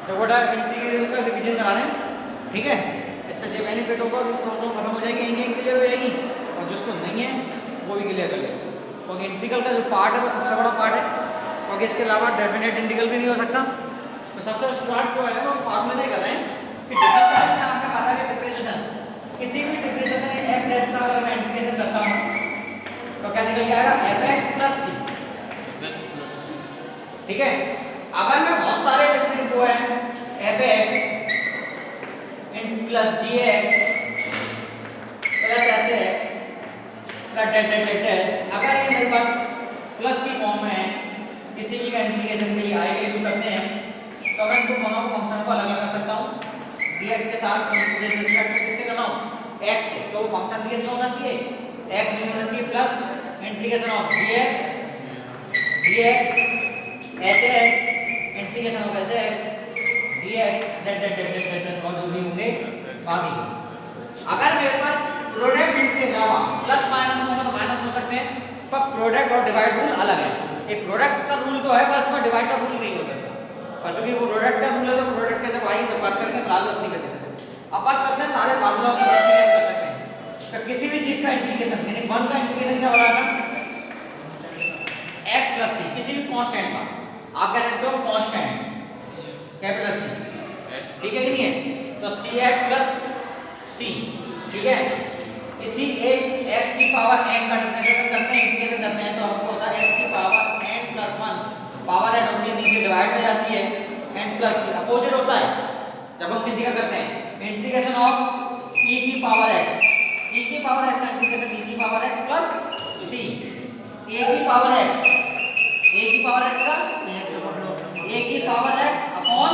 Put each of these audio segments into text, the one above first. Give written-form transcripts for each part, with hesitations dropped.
तो वो इंटीग्रल का रिवीजन करा रहे हैं, ठीक है। इससे जो बेनिफिट होगा वो प्रॉब्लम खत्म हो जाएगी, यहीं क्लियर हो जाएगी, और जिसको नहीं है वो भी क्लियर कर लेगा। क्योंकि इंटीग्रल का जो पार्ट है वो सबसे बड़ा पार्ट है, क्योंकि इसके अलावा डेफिनेट इंटीग्रल भी नहीं हो सकता। तो सबसे स्टार्ट जो है वो फॉर्मूले से कर रहे हैं कि डिफरेंशिएशन आपने कहा था कि डिफरेंशिएशन किसी भी डिफरेंशिएशन एफ डैश का अगर मैं इंटीग्रेशन करता हूं तो क्या निकल के आएगा fx प्लस c, ठीक है। अगर मैं बहुत सारे डिफरेंट जो है fx plus gx plus hx plus डेट अगर ये मेरे पास प्लस की फॉर्म में है, किसी भी का इंटीग्रेशन के लिए आई का यूज करते हैं, तो मैं इनको दोनों को फंक्शन को अलग अलग कर सकता हूं। dx के साथ रिस्पेक्ट में किसके करना हूं, x के, तो वो फंक्शन dx होना चाहिए, x नहीं होना चाहिए, plus integration of gx dx hx integration of hx dx डेट और जो भी होंगे बाकी। अगर मेरे पास प्रोडक्ट के अलावा प्लस माइनस में होगा तो माइनस हो सकते हैं, पर प्रोडक्ट और डिवाइड रूल अलग है। एक प्रोडक्ट का रूल तो है, पर इसमें डिवाइड का रूल नहीं हो सकता, और चूंकि वो प्रोडक्ट का रूल है तो प्रोडक्ट के जब आएगी जब बात करेंगे, फिलहाल अपनी कंडीशन है। अब बात करते हैं सारे फार्मूला की, जिसके लिए कर सकते हैं। तो किसी भी चीज का इंटीग्रेशन यानी 1 का इंटीग्रेशन क्या बना था, x प्लस c, किसी भी कांस्टेंट का आप कह सकते हो कांस्टेंट कैपिटल C, ठीक है कि नहीं है, तो cx प्लस c, ठीक है। किसी एक x की पावर n का डिफरेंशिएशन करते हैं, इंटीग्रेशन करते हैं, तो हमको होता है x की power n plus 1, power n होती है नीचे डिवाइड में जाती है, n प्लस c अपोजिट होता है जब हम किसी का करते हैं इंटीग्रेशन ऑफ e की पावर x, e की पावर x का इंटीग्रेशन e की power x plus c, a की पावर x, a की पावर x का a की power x upon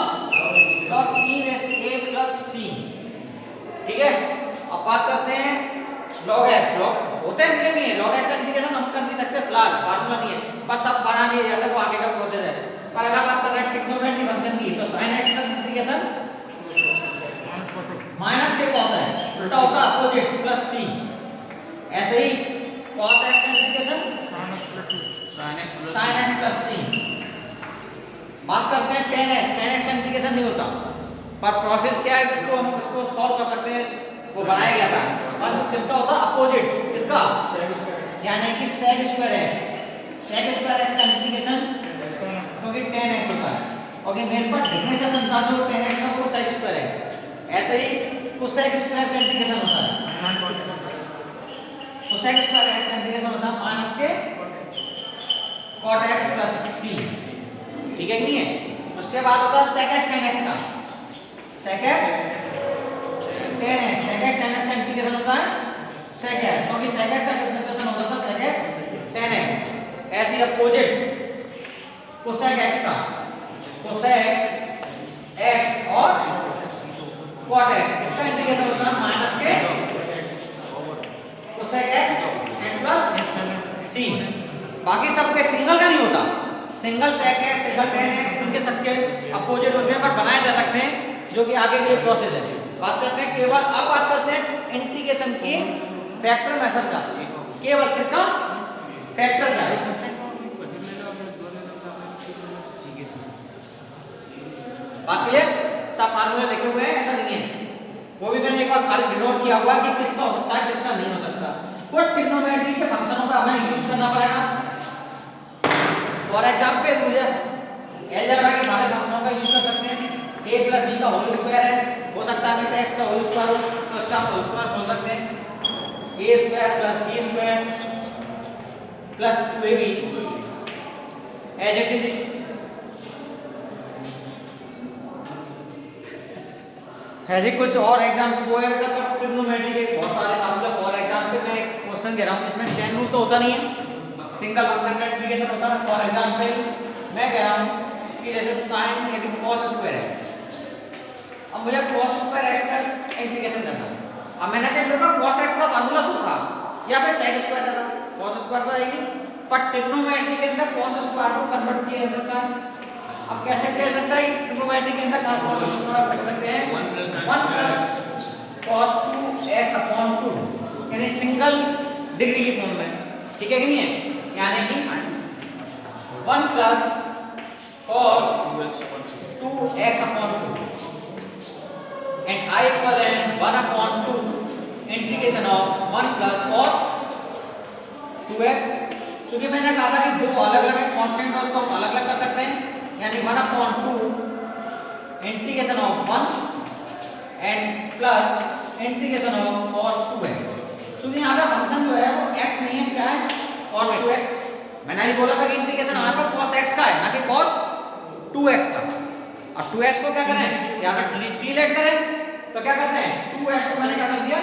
log e raise a plus c, ठीक है। अब बात करते हैं log x, log होते हैं इनके भी है, log x का इंटीग्रेशन हम कर नहीं सकते, फिलहाल फार्मूला नहीं है, बस अब बना लिया जाता है, वो आगे का प्रोसेस है। पर अगर बात कर रहे हैं ट्रिग्नोमेट्री फंक्शन की, तो sin x का इंटीग्रेशन माइनस के cos x, उल्टा होता है अपोजिट प्लस c, ऐसे ही cos x का integration sin x plus c। बात करते हैं tan x, tan x का इंटीग्रेशन नहीं होता, पर प्रोसेस क्या है, इसको हम इसको सॉल्व कर सकते हैं, वो बनाया गया था, और किसका होता है अपोजिट, किसका, यानी कि sec square x, sec square x का इंटीग्रेशन क्योंकि tan x होता है, ओके। मेरे पास डिफरेंशिएशन था जो tan x का वो sec स्क्वायर x, ऐसे ही cosec स्क्वायर का इंटीग्रेशन होता है, cosec स्क्वायर x का इंटीग्रेशन होता है माइनस के cot x प्लस c, ठीक है कि नहीं है। उसके बाद होता है sec x tan x का, sec x tan x, sec x tan x का इंटीग्रेशन होता है sec x, क्योंकि sec x का डिफरेंशिएशन होता था sec x tan x, ऐसे अपोजिट cosec x का, cosec x और cot x, इसका इंटीग्रेशन होता है माइनस के cosec x and plus c। बाकी सबके सिंगल का नहीं होता, single sec x single tan x इनके सबके अपोजिट होते हैं, पर बनाए जा सकते हैं, जो कि आगे के लिए प्रोसेस है। बात करते हैं केवल, अब बात करते हैं इंटीग्रेशन की फैक्टर मेथड का, केवल किसका, फैक्टर का। बात क्लियर, सब फार्मूले लिखे हुए हैं, ऐसा नहीं है, वो भी मैंने एक बार खाली डिनोट किया हुआ कि किसका हो सकता है किसका नहीं हो सकता। कुछ ट्रिग्नोमेट्री के फंक्शनों का हमें यूज करना पड़ेगा, फॉर एग्जांपल मुझे अलजेब्रा के सारे फंक्शनों का यूज कर सकते हैं, a प्लस b का होल स्क्वायर है, हो सकता है कि x का होल स्क्वायर हो, तो इसका होल स्क्वायर बोल सकते हैं, a square plus b square plus 2ab as it is. ऐसे कुछ और एग्जांपल वो है, मतलब ट्रिग्नोमेट्री के बहुत सारे फार्मूले। फॉर एग्जांपल मैं एक क्वेश्चन कह रहा हूं, इसमें चेन रूल तो होता नहीं है, सिंगल फंक्शन का इंटीग्रेशन होता है। फॉर एग्जांपल मैं कह रहा हूं कि जैसे sin या cos स्क्वायर x, अब मुझे cos स्क्वायर x का इंटीग्रेशन करना है। अब मैंने क्या मेरे पास cos x का फार्मूला तो था, या फिर sec स्क्वायर था, cos स्क्वायर पर आएगी, पर ट्रिग्नोमेट्री के अंदर cos स्क्वायर को कन्वर्ट किया जा सकता है। अब कैसे किया जा सकता है, ट्रिग्नोमेट्री के अंदर कन्वर्ट कर सकते हैं 1 प्लस cos 2x अपॉन 2, यानी सिंगल डिग्री की फॉर्म में, ठीक है कि नहीं है, यानी कि 1 plus cos 2x upon 2 integration of 1 plus cos 2x। क्योंकि मैंने कहा था कि दो अलग अलग कांस्टेंट है उसको हम अलग अलग कर सकते हैं, यानी 1/2 integration of 1 and plus integration of cos 2x। क्योंकि यहाँ का फंक्शन जो है वो x नहीं है, क्या है cos 2x। मैंने अभी बोला था कि इंटीग्रेशन यहाँ पर cos x का है ना कि cos 2x का। और 2x को क्या करें, यहाँ पर डिलीट करें तो क्या करते हैं 2x को मैंने क्या कर दिया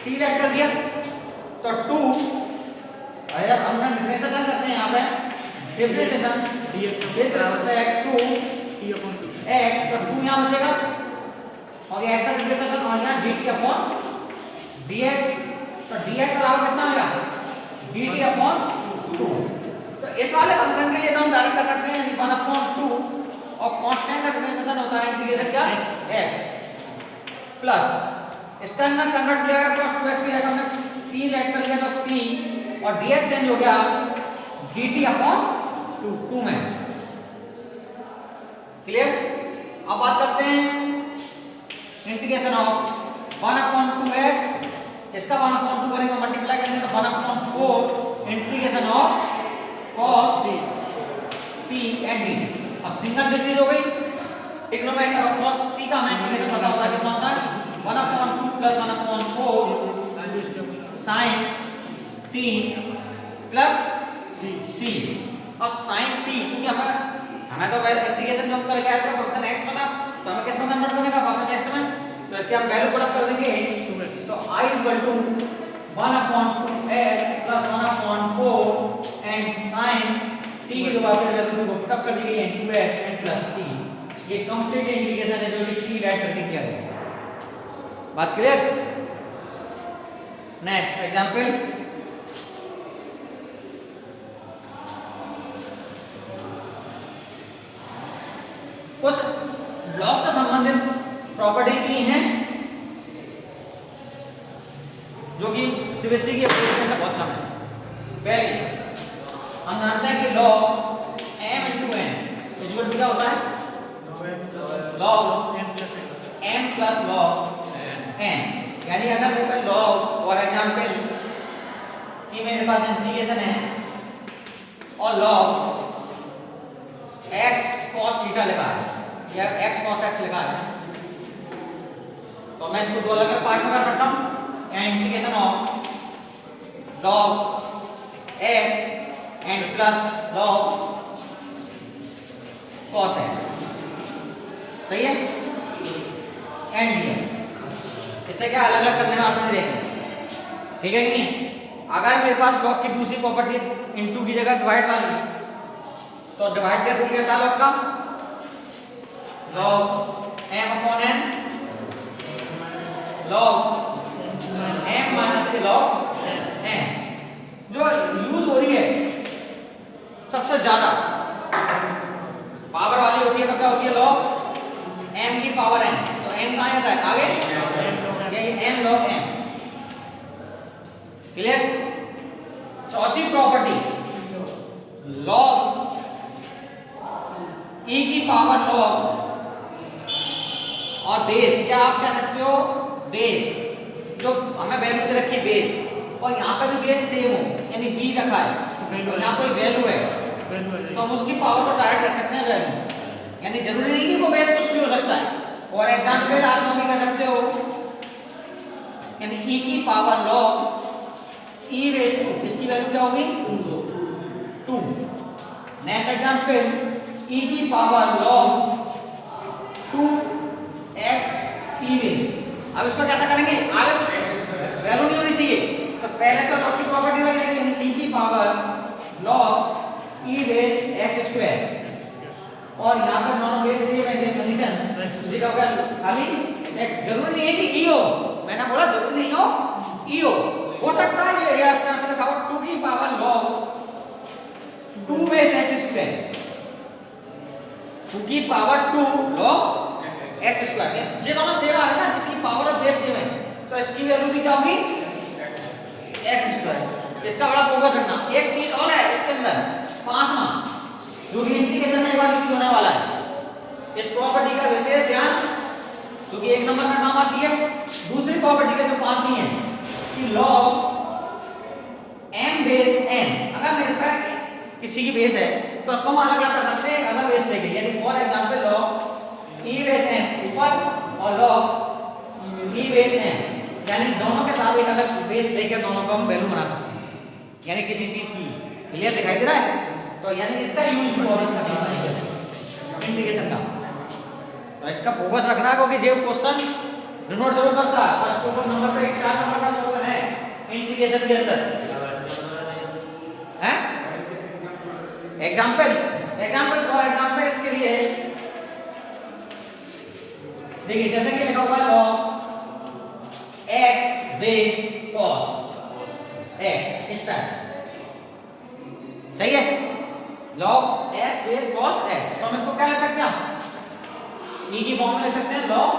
डिलीट कर दिया, तो 2 अगर हम डिफरेंशिएशन करते हैं यहाँ पे differentiation with respect to x, तो 2 यहाँ बचेगा और ये x का डिफरेंशिएशन और यहाँ dt अपॉन dx, तो dx बराबर कितना आ गया dt अपॉन 2। तो इस वाले फंक्शन के लिए तो हम डायरेक्ट कर सकते हैं, यानी 1/2 और कांस्टेंट का डिफरेंशिएशन होता है इंटीग्रेशन क्या x प्लस इसका हमने कन्वर्ट किया है cos 2x से हमने p लेट कर लिया तो p और dx चेंज हो गया dt अपॉन 2 में। क्लियर। अब बात करते हैं इंटीग्रेशन ऑफ 1/2x, इसका 1/2 करेंगे मल्टीप्लाई करेंगे तो 1/4 integration of cos p and d। अब सिंगल डिग्रीज हो गई, ट्रिग्नोमेट्री और cos p का हमें इंटीग्रेशन पता होता है कितना होता है 1/2 plus 1/4 sin t plus c। और sin t क्योंकि हमें तो इंटीग्रेशन जो हम करके आए थे फंक्शन x में था, तो हमें किस में कन्वर्ट करने का वापस x में, तो इसके हम वैल्यू पुट कर देंगे तो I = 1/2x plus 1/4 and sin t की जो बात वैल्यू को पुट कर दी गई है 2x एंड प्लस c। ये कंप्लीट इंटीग्रेशन है जो कि t राइट करके किया गया है। बात क्लियर। नेक्स्ट एग्जांपल, कुछ ब्लॉक से संबंधित प्रॉपर्टीज ली हैं जो कि सीबीएसई की एप्लीकेशन के अंदर बहुत कम है। पहली हम जानते हैं कि log m * n equal to क्या होता है log m plus log n। यानी अगर मेरे पास log फॉर एग्जांपल कि मेरे पास इंटीग्रेशन है और log x cos थीटा लिखा है या x cos x लिखा है, तो मैं इसको दो अलग अलग पार्ट में कर सकता हूं, या integration of log x and plus log cos x, सही है, एंड dx। इससे क्या अलग अलग करने में आसानी रहेगी, ठीक है कि नहीं। अगर मेरे पास log की दूसरी प्रॉपर्टी इनटू की जगह डिवाइड वाली, तो डिवाइड का रूल क्या था log का log m/n log m minus के log n। जो यूज हो रही है सबसे ज्यादा पावर वाली होती है तो क्या होती है log m की पावर n, तो n कहाँ आता है आगे, यही n log m। क्लियर। चौथी प्रॉपर्टी log e की पावर log और बेस, क्या आप कह सकते हो बेस, जो हमें वैल्यू दे रखी है बेस, और यहाँ पे भी बेस सेम हो यानी b रखा है और यहाँ कोई वैल्यू है तो हम उसकी पावर को डायरेक्ट रख सकते हैं वैल्यू, यानी जरूरी नहीं कि वो बेस कुछ भी हो सकता है। और एग्जांपल आप लोग भी कह सकते हो, यानी e की power log e raise to, इसकी वैल्यू क्या होगी 2। नेक्स्ट एग्जांपल e की power log 2x e raise. अब इसको कैसा करेंगे, आगे वैल्यू नहीं होनी चाहिए तो पहले तो log की प्रॉपर्टी लगेगी, यानी e की power log e raise x square, और यहाँ पर दोनों बेस सेम है, ये कंडीशन लिखा होगा खाली x। जरूरी नहीं है कि e हो, मैंने बोला जरूरी नहीं हो e हो सकता है ये एरिया इसका आंसर लिखा हो 2 की power log 2 base x square, 2 की पावर 2 log x स्क्वायर। ये दोनों सेम आ रहे हैं ना, जिसकी पावर ऑफ बेस सेम है तो इसकी वैल्यू भी क्या होगी x स्क्वायर। इसका बड़ा फोकस रखना। एक चीज और है इसके अंदर, पांचवा जो कि इंटीग्रेशन में एक बार यूज होने वाला है, इस प्रॉपर्टी का विशेष ध्यान क्योंकि एक नंबर में काम आती है। दूसरी प्रॉपर्टी का जो पांचवी है कि log m बेस n, अगर मेरे पास किसी की बेस है तो उसको हम अलग अलग कर सकते हैं, अलग बेस लेके, यानी for example log e base n ऊपर और log e बेस n, यानी दोनों के साथ एक अलग बेस लेके दोनों को हम वैल्यू बना सकते हैं, यानी किसी चीज की। क्लियर दिखाई दे रहा है? तो यानी इसका यूज भी बहुत अच्छा खासा है इंटीग्रेशन का। तो इसका फोकस रखना, क्योंकि जो क्वेश्चन डिनोट जरूर करता है। फर्स्ट क्वेश्चन नंबर पे 4 नंबर का क्वेश्चन है इंटीग्रेशन के अंदर है। एग्जांपल फॉर एग्जांपल इसके लिए देखिए, जैसे कि लिखा हुआ है log x base cos x, इस टाइप सही है। log x base cos x, तो हम इसको क्या लिख सकते हैं? e की फॉर्म में लिख सकते हैं log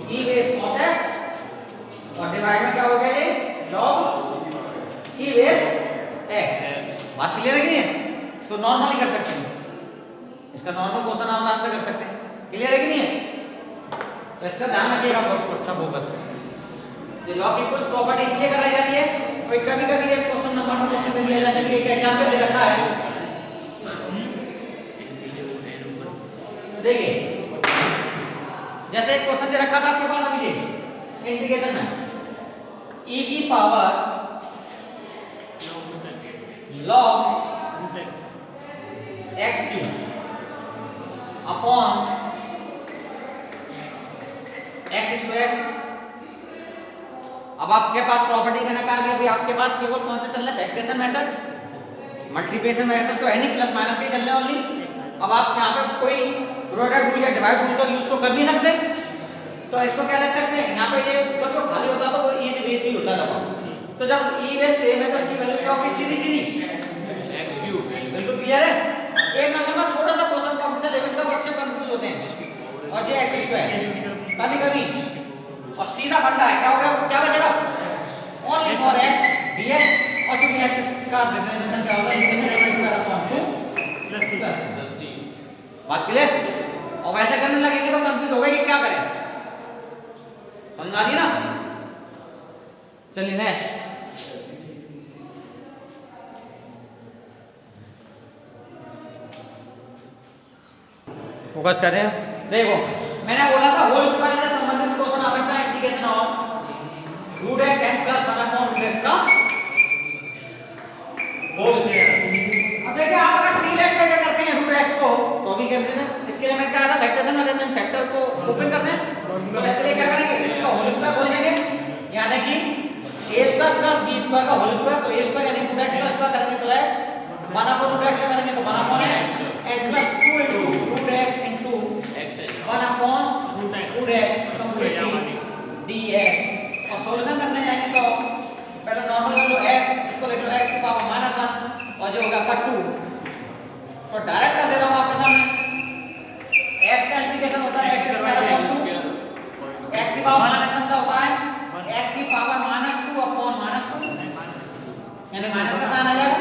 e base cos x, और डिवाइड में क्या हो गया ये log e बेस x। बात क्लियर है कि नहीं है? इसको नॉर्मली कर सकते हैं, इसका नॉर्मल क्वेश्चन आप आराम से कर सकते हैं। क्लियर है कि नहीं है? तो इसका ध्यान रखिएगा, बहुत अच्छा फोकस। ये लॉग की कुछ प्रॉपर्टी इसलिए कराई जाती है, कोई कभी कभी एक क्वेश्चन नंबर में क्वेश्चन दे दिया, जैसे कि एक एग्जांपल दे रखा है, देखिए जैसे एक क्वेश्चन दे रखा था आपके पास अभी इंटीग्रेशन में, e की power log x cube upon x square. अब आपके पास प्रॉपर्टी मैंने कहा कि अभी आपके पास केवल कौन सा चल रहा है? फैक्टरेशन मेथड, मल्टीप्लिकेशन मेथड तो है नहीं, प्लस माइनस के चल रहे हैं ओनली। अब आप यहाँ पे कोई प्रोडक्ट रूल या डिवाइड रूल का यूज तो कर नहीं सकते, तो इसको क्या लिख सकते हैं? यहाँ पे ये जब तो खाली होता तो वो e से बेस ही होता था, तो जब e बेस सेम है तो इसकी वैल्यू क्या होगी? सीधी x क्यूब। बिल्कुल क्लियर है? एक नंबर में छोटा सा क्वेश्चन कंप्यूटर लेवल का बच्चे कंफ्यूज होते हैं, और जे x स्क्वायर कभी कभी, और सीधा फंडा है, क्या होगा? क्या बचेगा? ओनली फॉर x dx, और चूंकि x का डिफरेंशिएशन क्या होगा? Integration upon 2 plus c। बात क्लियर? और वैसे करने लगेंगे तो कंफ्यूज हो गए कि क्या करें। समझ आ रही ना? चलिए नेक्स्ट, फोकस करें। देखो मैंने बोला था होल स्क्वायर से संबंधित क्वेश्चन आ सकता है integration of root x and plus 1 upon root x का होल स्क्वायर। अब देखिए आप अगर टी लेट कैसे करते हैं रूट x को, तो अभी कर देते हैं। इसके लिए मैं क्या था, फैक्टरेशन में फैक्टर को ओपन करते हैं, तो इसके लिए क्या करेंगे? इसका होल स्क्वायर खोल देंगे, यानी कि a square plus b square का होल स्क्वायर, तो a स्क्वायर यानी रूट x का स्क्वायर करेंगे तो x, 1 अपॉन रूट x का करेंगे तो 1 upon x, and plus 2 into root x into 1 upon root x completely dx। और सॉल्यूशन करने जाएंगे तो पहले नॉर्मल कर लो x, इसको लिख लो x की पावर -1, और जो होगा आपका 2। तो डायरेक्ट कर दे रहा हूं आपके सामने, x का इंटीग्रेशन होता है x स्क्वायर अपॉन 2, x की पावर -1 का होता है x की पावर -2 अपॉन -2, यानी माइनस का साइन आ जाएगा,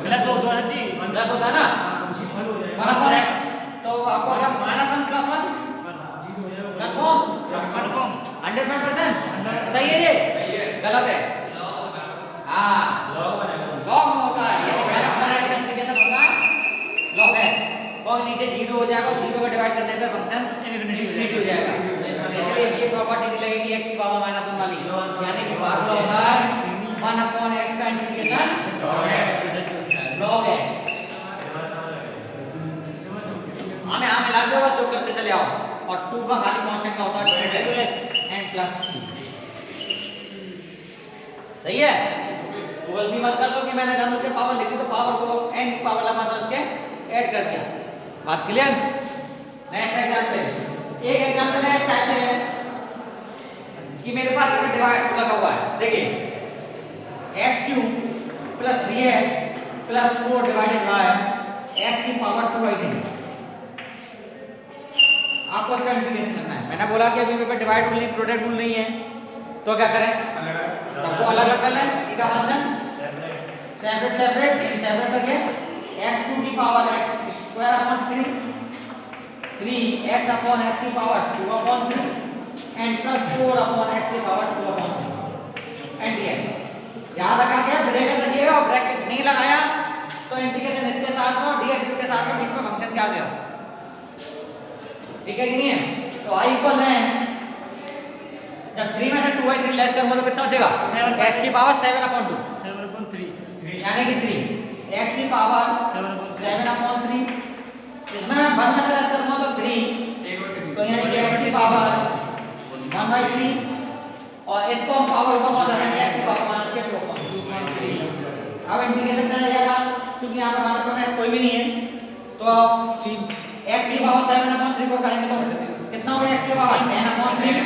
प्लस होता है जी, प्लस होता है ना 1 अपॉन x, तो आपको क्या -1 प्लस 1 कंफर्म 100% सही है? ये गलत है, हाँ लॉग में होता है, ये अपना x इंटीग्रेशन होता है log x, और नीचे 0 हो जाएगा, 0 को डिवाइड करने पे फंक्शन इनफिनिटी हो जाएगा, इसलिए ये प्रॉपर्टी लगेगी x की पावर -1 वाली, यानी कि फार्मूला होता है 1 अपॉन x का इंटीग्रेशन log x। हमें मिला दो बस, जो करते चले आओ, और 2 का खाली कांस्टेंट का होता है 2x एंड प्लस c। सही है? तो गलती मत कर दो कि मैंने जानबूझ के पावर लिखी तो पावर को n की पावर लगा समझ के ऐड कर दिया। बात क्लियर? नेक्स्ट एग्जांपल, एक एग्जांपल है इस टाइप से है कि मेरे पास एक डिवाइड लगा हुआ है, देखिए x cube plus 3x plus 4 divided by x की पावर 2 आई थी। आपको इसका इंटीग्रेशन करना है। मैंने बोला कि अभी मेरे पे डिवाइड रूल नहीं, प्रोडक्ट रूल नहीं है, तो क्या करें? सबको अलग अलग कर लें, सीधा फंक्शन सेपरेट करके x2 की power x square upon 3 3x upon x की power 2 upon 3 and plus 4 upon x की पावर 2 upon 3 and dx। याद रखा क्या, ब्रैकेट रखिएगा और ब्रैकेट नहीं लगाया तो इंटीग्रेशन इसके साथ में और dx इसके साथ में, बीच में फंक्शन क्या आ गया, ठीक है कि नहीं है। तो i इक्वल है, जब 3 में से 2/3 लेस करूंगा तो कितना बचेगा, x की पावर 7/2 यानी कि 3 x की पावर 7/3। इसमें मैं 1 में से लेस करूंगा तो 3, तो यानी कि x की पावर 1/3 और इसको हम पावर ऊपर पहुंचा देंगे x की पावर -2/3। अब इंटीग्रेशन करना जाएगा, क्योंकि यहाँ पे हमारे पास x कोई भी नहीं है, तो x की पावर 7/3 को करेंगे तो कितना हो गया, x की पावर 10/3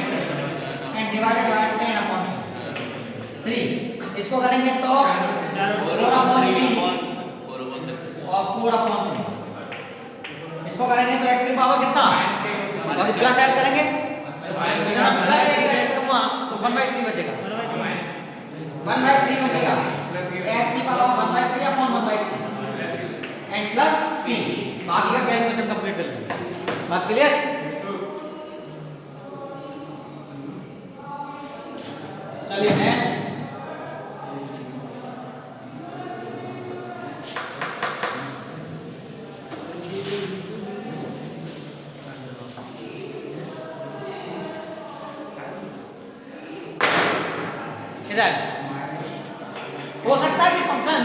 एंड डिवाइडेड बाय 10/3। इसको करेंगे तो 4/3 और 4/3। इसको करेंगे तो x की पावर कितना, और प्लस ऐड करेंगे प्लस ऐड करूंगा तो 1/3 बचेगा, 1/3 बचेगा, x की power 1/3 upon 1/3 and plus c। बाकी का कैलकुलेशन कंप्लीट कर लेंगे। बात क्लियर। चलिए नेक्स्ट, इधर हो सकता है कि फंक्शन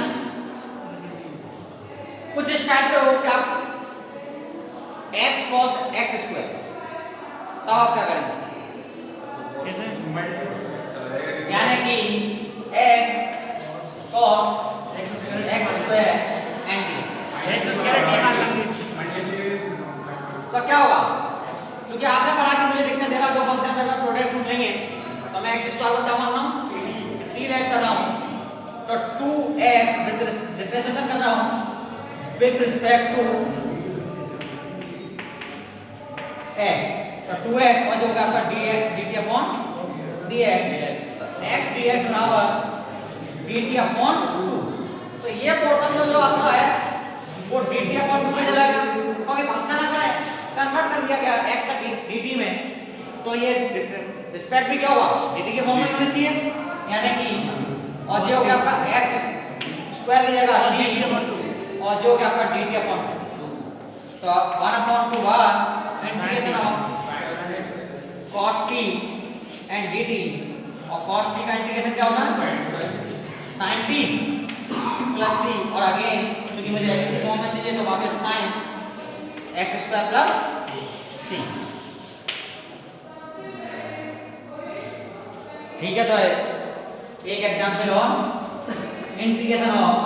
कुछ इस टाइप से हो कि आप x cos x स्क्वायर, तब आप क्या करेंगे, यानी कि x cos x square and तो क्या होगा, क्योंकि आपने पढ़ा कि मुझे दिक्कत दे रहा दो फंक्शन अगर प्रोडक्ट पूछ लेंगे तो मैं x स्क्वायर को क्या मान रहा हूं, t लेट कर रहा हूं, तो 2x विद डिफरेंशिएशन कर रहा हूं विद रिस्पेक्ट टू x, तो 2x और जो होगा आपका dx dt अपॉन dx, तो x dx बराबर dt अपॉन 2। तो ये पोर्शन जो आपका है वो dt अपॉन 2 में चला गया, क्योंकि फंक्शन अगर कन्वर्ट कर दिया गया x से dt में तो ये रिस्पेक्ट भी क्या होगा, dt के फॉर्म में होना चाहिए, यानी कि और जो हो गया आपका x स्क्वायर की जगह d और जो हो गया आपका dt अपॉन 2, तो 1/2 बार integration of cos t and dt, और cos t का इंटीग्रेशन क्या होगा, sin t प्लस c, और अगेन क्योंकि मुझे x के फॉर्म में चाहिए तो वापस sin x square plus c। ठीक है, तो एक एग्जांपल और इंटीग्रेशन ऑफ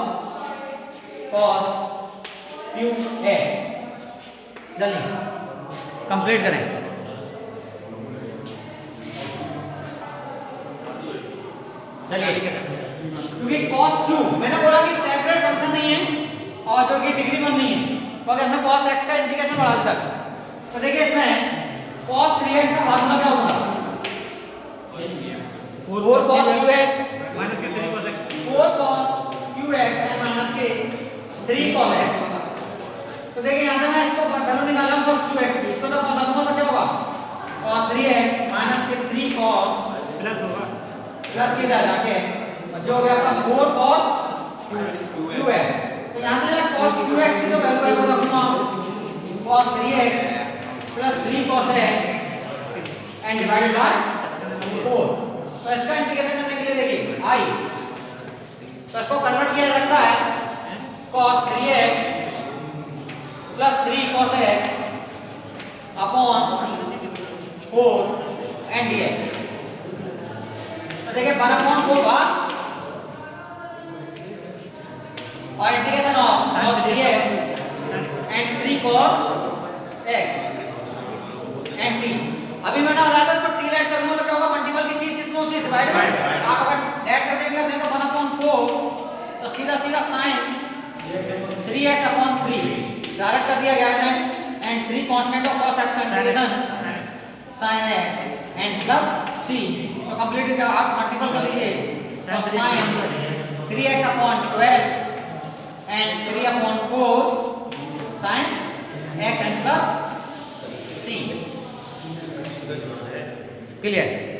cos qx, जल्दी कंप्लीट करें। चलिए, क्योंकि cos q मैंने बोला कि सेपरेट फंक्शन नहीं है और जो कि डिग्री वन नहीं है, तो अगर हमने cos x का इंटीग्रेशन बढ़ा दिया तो देखिए इसमें cos 3x का फार्मूला क्या होगा, 4 cos qx माइनस के 3 cos x, 4 cos qx and minus के 3 cos x। तो देखिए यहां से मैं इसको वैल्यू निकाला हूं cos qx की, इसको तो पहुंचा दूंगा तो क्या होगा, cos 3x माइनस के 3 cos प्लस होगा, प्लस के इधर आके जो हो गया आपका 4 cos qx। तो यहां से मैं cos qx की जो वैल्यू है वो रखूंगा cos 3x plus 3 cos x and divided by 4। तो इसका इंटीग्रेशन करने के लिए देखिए i, तो इसको कन्वर्ट किया जा सकता है cos 3x plus 3 cos x upon 4 and dx। तो देखिए 1/4 बार और integration of cos 3x and 3 cos x and t। अभी मैंने बताया था इसको t ऐड करूंगा तो क्या होगा, मल्टीपल की चीज किसमें होती है, डिवाइड बाय। आप अगर ऐड करके कर दें तो 1/4 तो सीधा सीधा sin 3x अपॉन 3 डायरेक्ट कर दिया गया है, and 3 constant of cos x का integration sin x and plus c। तो कंप्लीट क्या आप मल्टीपल कर दीजिए, तो sin 3x upon 12 and 3/4 sin x and plus इसका जो है क्लियर।